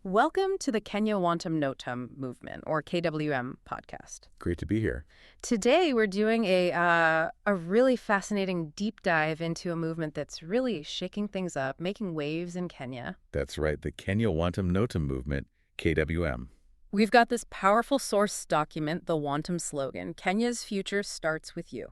Welcome to the Kenya Wantam movement, or KWM podcast. Great to be here. Today we're doing a really fascinating deep dive into a movement that's really shaking things up, making waves in Kenya. That's right, the Kenya Wantam Notam movement, KWM. We've got this powerful source document, the Wantam slogan, Kenya's future starts with you.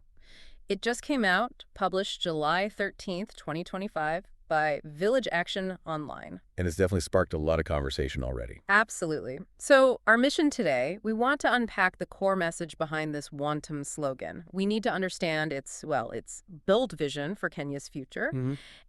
It just came out, published July 13th, 2025, by Village Action Online. And it's definitely sparked a lot of conversation already. Absolutely. So our mission today, we want to unpack the core message behind this Wantam slogan. We need to understand its build vision for Kenya's future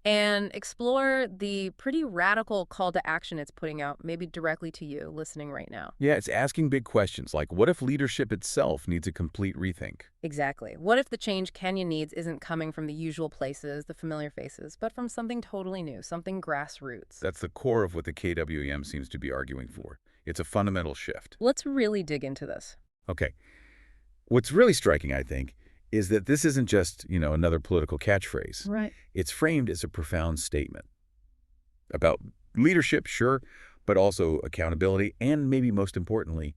and explore the pretty radical call to action it's putting out, maybe directly to you listening right now. Yeah, it's asking big questions like, what if leadership itself needs a complete rethink? Exactly. What if the change Kenya needs isn't coming from the usual places, the familiar faces, but from something totally new, something grassroots? That's the core of what the KWM seems to be arguing for. It's a fundamental shift. Let's really dig into this. Okay. What's really striking, I think, is that this isn't just, another political catchphrase. Right. It's framed as a profound statement about leadership, sure, but also accountability, and maybe most importantly,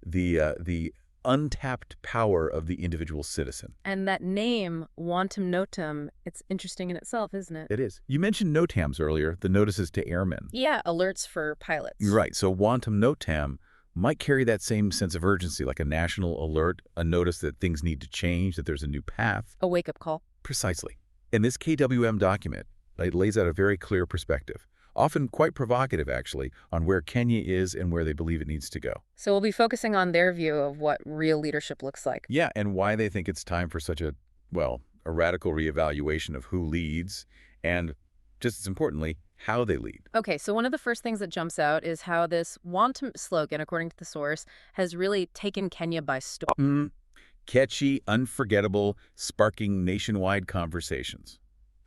the untapped power of the individual citizen. And that name, Wantam Notam, it's interesting in itself, isn't it? It is. You mentioned NOTAMs earlier, the notices to airmen. Yeah, alerts for pilots. Right. So Wantam Notam might carry that same sense of urgency, like a national alert, a notice that things need to change, that there's a new path. A wake-up call. Precisely. And this KWM document, it lays out a very clear perspective, often quite provocative, actually, on where Kenya is and where they believe it needs to go. So we'll be focusing on their view of what real leadership looks like. Yeah, and why they think it's time for such a radical reevaluation of who leads and, just as importantly, how they lead. Okay, so one of the first things that jumps out is how this Wantam slogan, according to the source, has really taken Kenya by storm. Catchy, unforgettable, sparking nationwide conversations.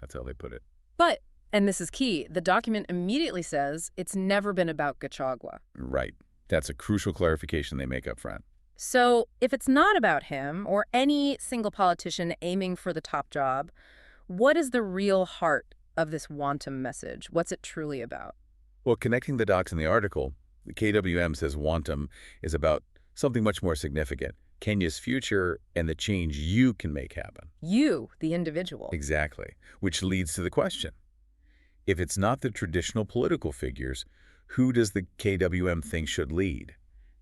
That's how they put it. But, and this is key, the document immediately says it's never been about Gachagua. Right. That's a crucial clarification they make up front. So if it's not about him or any single politician aiming for the top job, what is the real heart of this Wantam message? What's it truly about? Well, connecting the dots in the article, the KWM says Wantam is about something much more significant, Kenya's future and the change you can make happen. You, the individual. Exactly. Which leads to the question. If it's not the traditional political figures, who does the KWM think should lead?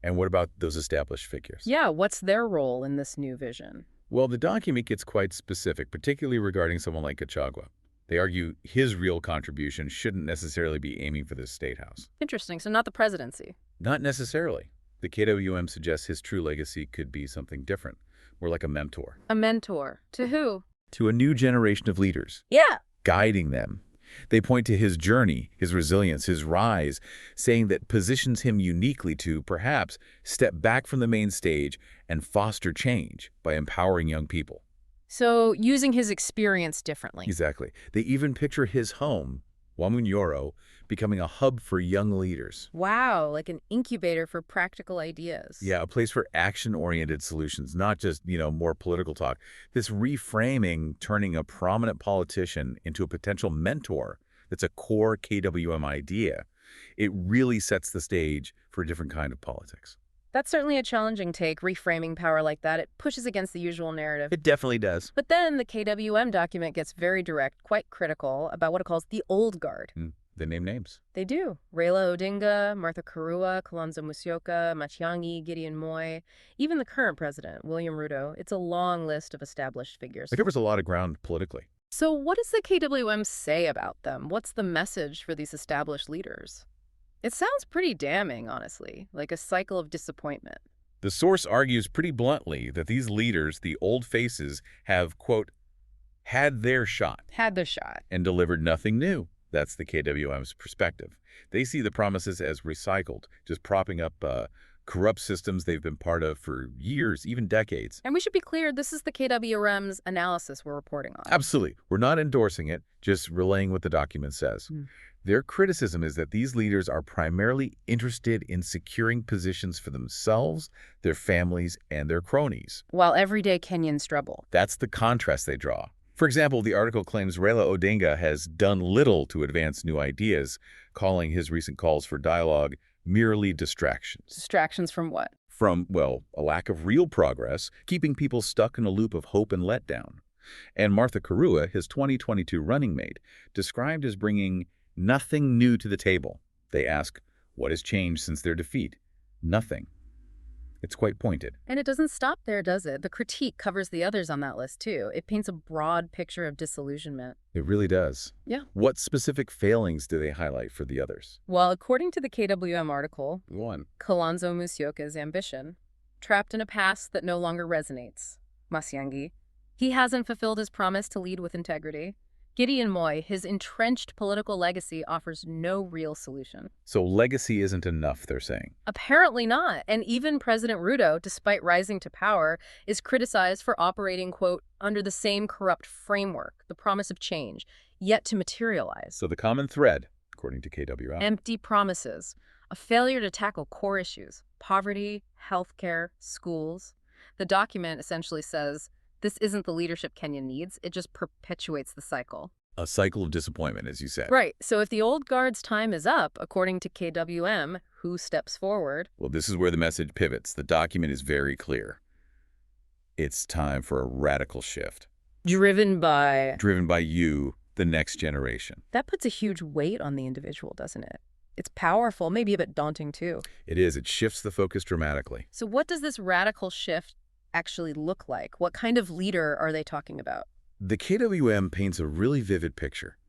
And what about those established figures? Yeah, what's their role in this new vision? Well, the document gets quite specific, particularly regarding someone like Gachagua. They argue his real contribution shouldn't necessarily be aiming for the State House. Interesting. So not the presidency. Not necessarily. The KWM suggests his true legacy could be something different, more like a mentor. A mentor. To who? To a new generation of leaders. Yeah. Guiding them. They point to his journey, his resilience, his rise, saying that positions him uniquely to, perhaps, step back from the main stage and foster change by empowering young people. So using his experience differently. Exactly. They even picture his home, Wamunyoro, becoming a hub for young leaders. Wow, like an incubator for practical ideas. Yeah, a place for action-oriented solutions, not just, more political talk. This reframing, turning a prominent politician into a potential mentor, that's a core KWM idea. It really sets the stage for a different kind of politics. That's certainly a challenging take, reframing power like that. It pushes against the usual narrative. It definitely does. But then the KWM document gets very direct, quite critical, about what it calls the old guard. They name names. They do. Raila Odinga, Martha Karua, Kalonzo Musyoka, Matiang'i, Gideon Moi, even the current president, William Ruto. It's a long list of established figures. It covers a lot of ground politically. So what does the KWM say about them? What's the message for these established leaders? It sounds pretty damning, honestly, like a cycle of disappointment. The source argues pretty bluntly that these leaders, the old faces, have, quote, had their shot. Had their shot. And delivered nothing new. That's the KWM's perspective. They see the promises as recycled, just propping up corrupt systems they've been part of for years, even decades. And we should be clear, this is the KWM's analysis we're reporting on. Absolutely. We're not endorsing it, just relaying what the document says. Their criticism is that these leaders are primarily interested in securing positions for themselves, their families, and their cronies. While everyday Kenyans struggle. That's the contrast they draw. For example, the article claims Raila Odinga has done little to advance new ideas, calling his recent calls for dialogue merely distractions. Distractions from what? From, well, a lack of real progress, keeping people stuck in a loop of hope and letdown. And Martha Karua, his 2022 running mate, described as bringing nothing new to the table. They ask, what has changed since their defeat? Nothing. It's quite pointed. And it doesn't stop there, does it? The critique covers the others on that list, too. It paints a broad picture of disillusionment. It really does. Yeah. What specific failings do they highlight for the others? Well, according to the KWM article, One. Kalonzo Musyoka's ambition, trapped in a past that no longer resonates. Masiangi. He hasn't fulfilled his promise to lead with integrity. Gideon Moi, his entrenched political legacy offers no real solution. So legacy isn't enough, they're saying. Apparently not. And even President Ruto, despite rising to power, is criticized for operating, quote, under the same corrupt framework, the promise of change, yet to materialize. So the common thread, according to KWM, Empty promises, a failure to tackle core issues, poverty, healthcare, schools. The document essentially says, this isn't the leadership Kenya needs, it just perpetuates the cycle. a cycle of disappointment, as you said. Right, so if the old guard's time is up, according to KWM, who steps forward? Well, this is where the message pivots. The document is very clear. It's time for a radical shift. Driven by... Driven by you, the next generation. That puts a huge weight on the individual, doesn't it? It's powerful, maybe a bit daunting too. It is. It shifts the focus dramatically. So what does this radical shift actually look like? What kind of leader are they talking about? The KWM paints a really vivid picture,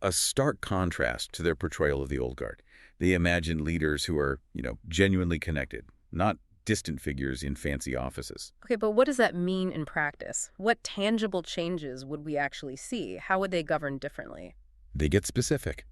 a stark contrast to their portrayal of the old guard. They imagine leaders who are, genuinely connected, not distant figures in fancy offices. Okay, but what does that mean in practice? What tangible changes would we actually see? How would they govern differently? They get specific.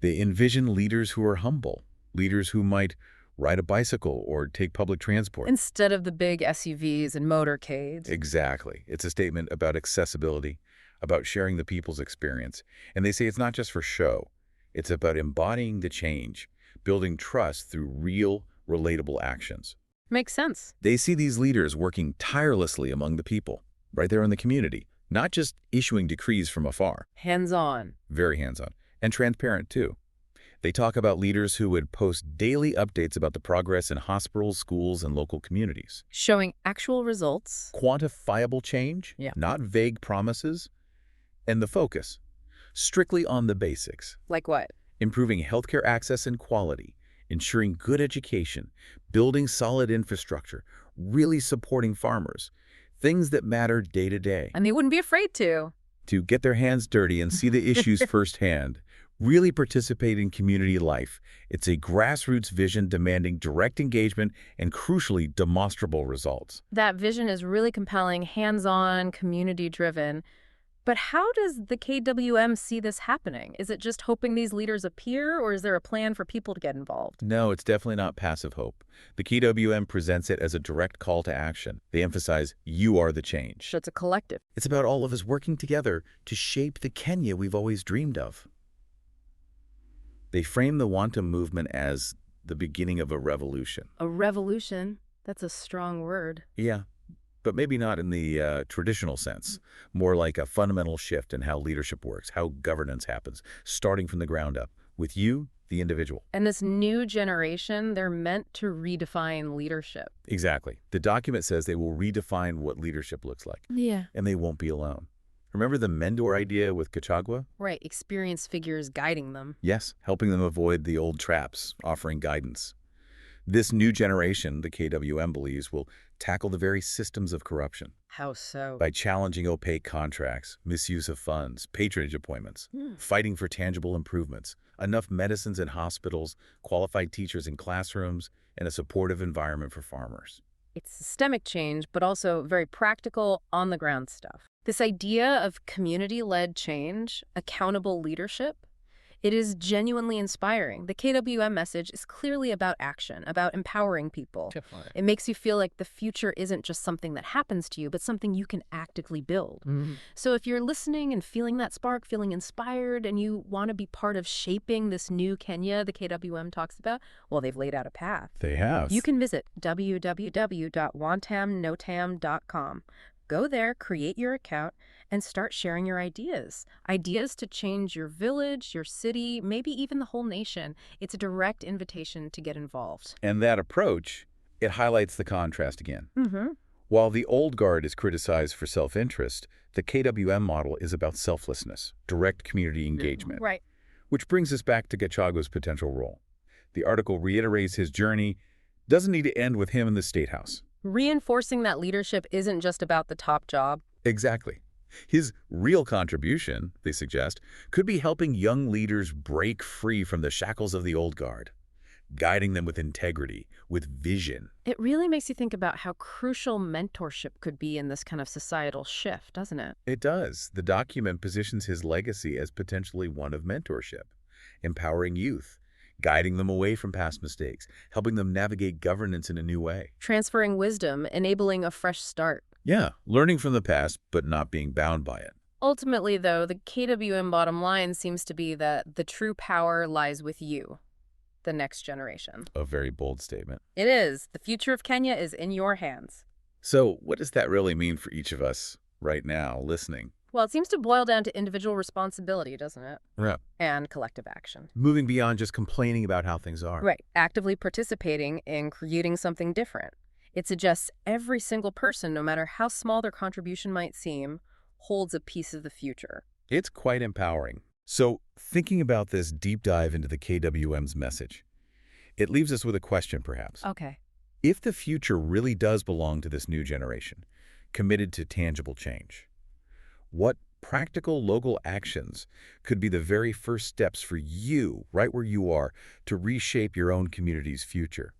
They envision leaders who are humble, leaders who might ride a bicycle or take public transport. Instead of the big SUVs and motorcades. Exactly. It's a statement about accessibility, about sharing the people's experience. And they say it's not just for show. It's about embodying the change, building trust through real, relatable actions. Makes sense. They see these leaders working tirelessly among the people, right there in the community, not just issuing decrees from afar. Hands-on. Very hands-on. And transparent, too. They talk about leaders who would post daily updates about the progress in hospitals, schools, and local communities. Showing actual results. Quantifiable change, not vague promises. And the focus, strictly on the basics. Like what? Improving healthcare access and quality, ensuring good education, building solid infrastructure, really supporting farmers, things that matter day to day. And they wouldn't be afraid to. To get their hands dirty and see the issues firsthand. Really participate in community life. It's a grassroots vision demanding direct engagement and, crucially, demonstrable results. That vision is really compelling, hands-on, community-driven. But how does the KWM see this happening? Is it just hoping these leaders appear, or is there a plan for people to get involved? No, it's definitely not passive hope. The KWM presents it as a direct call to action. They emphasize, you are the change. So it's a collective. It's about all of us working together to shape the Kenya we've always dreamed of. They frame the Wantam movement as the beginning of a revolution. A revolution? That's a strong word. Yeah, but maybe not in the traditional sense. More like a fundamental shift in how leadership works, how governance happens, starting from the ground up, with you, the individual. And this new generation, they're meant to redefine leadership. Exactly. The document says they will redefine what leadership looks like. Yeah. And they won't be alone. Remember the mentor idea with Kachagwa? Right, experienced figures guiding them. Yes, helping them avoid the old traps, offering guidance. This new generation, the KWM believes, will tackle the very systems of corruption. How so? By challenging opaque contracts, misuse of funds, patronage appointments, fighting for tangible improvements, enough medicines in hospitals, qualified teachers in classrooms, and a supportive environment for farmers. It's systemic change, but also very practical, on-the-ground stuff. This idea of community-led change, accountable leadership, it is genuinely inspiring. The KWM message is clearly about action, about empowering people. Definitely. It makes you feel like the future isn't just something that happens to you, but something you can actively build. So if you're listening and feeling that spark, feeling inspired, and you want to be part of shaping this new Kenya the KWM talks about, well, they've laid out a path. They have. You can visit www.wantamnotam.com. Go there, create your account, and start sharing your ideas. Ideas to change your village, your city, maybe even the whole nation. It's a direct invitation to get involved. And that approach, it highlights the contrast again. Mm-hmm. While the old guard is criticized for self-interest, the KWM model is about selflessness, direct community engagement. Right. Which brings us back to Gachago's potential role. The article reiterates his journey doesn't need to end with him in the State House. Reinforcing that leadership isn't just about the top job. Exactly. His real contribution, they suggest, could be helping young leaders break free from the shackles of the old guard, guiding them with integrity, with vision. It really makes you think about how crucial mentorship could be in this kind of societal shift, doesn't it? It does. The document positions his legacy as potentially one of mentorship, empowering youth, guiding them away from past mistakes, helping them navigate governance in a new way. Transferring wisdom, enabling a fresh start. Yeah, learning from the past, but not being bound by it. Ultimately, though, the KWM bottom line seems to be that the true power lies with you, the next generation. A very bold statement. It is. The future of Kenya is in your hands. So what does that really mean for each of us right now listening? Well, it seems to boil down to individual responsibility, doesn't it? Yeah. And collective action. Moving beyond just complaining about how things are. Right. Actively participating in creating something different. It suggests every single person, no matter how small their contribution might seem, holds a piece of the future. It's quite empowering. So thinking about this deep dive into the KWM's message, it leaves us with a question perhaps. Okay. If the future really does belong to this new generation, committed to tangible change, what practical local actions could be the very first steps for you, right where you are, to reshape your own community's future?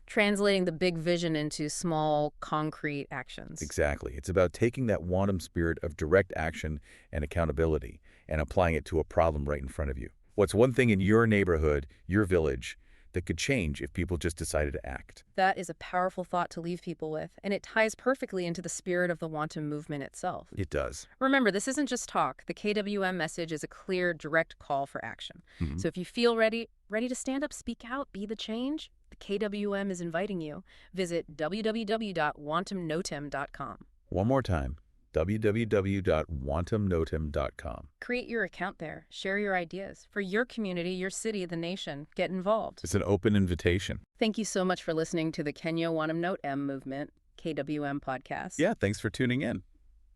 Translating the big vision into small, concrete actions. Exactly. It's about taking that Wantam spirit of direct action and accountability and applying it to a problem right in front of you. What's one thing in your neighborhood, your village, that could change if people just decided to act? That is a powerful thought to leave people with, and it ties perfectly into the spirit of the Wantam movement itself. It does. Remember, this isn't just talk. The KWM message is a clear, direct call for action. So if you feel ready to stand up, speak out, be the change, the KWM is inviting you. Visit www.wantamnotem.com. One more time, www.wantamnotem.com. Create your account there. Share your ideas. For your community, your city, the nation, get involved. It's an open invitation. Thank you so much for listening to the Kenya Wantam Notem Movement, KWM podcast. Yeah, thanks for tuning in.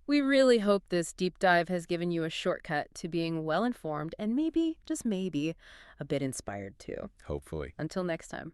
We really hope this deep dive has given you a shortcut to being well-informed and maybe, just maybe, a bit inspired too. Hopefully. Until next time.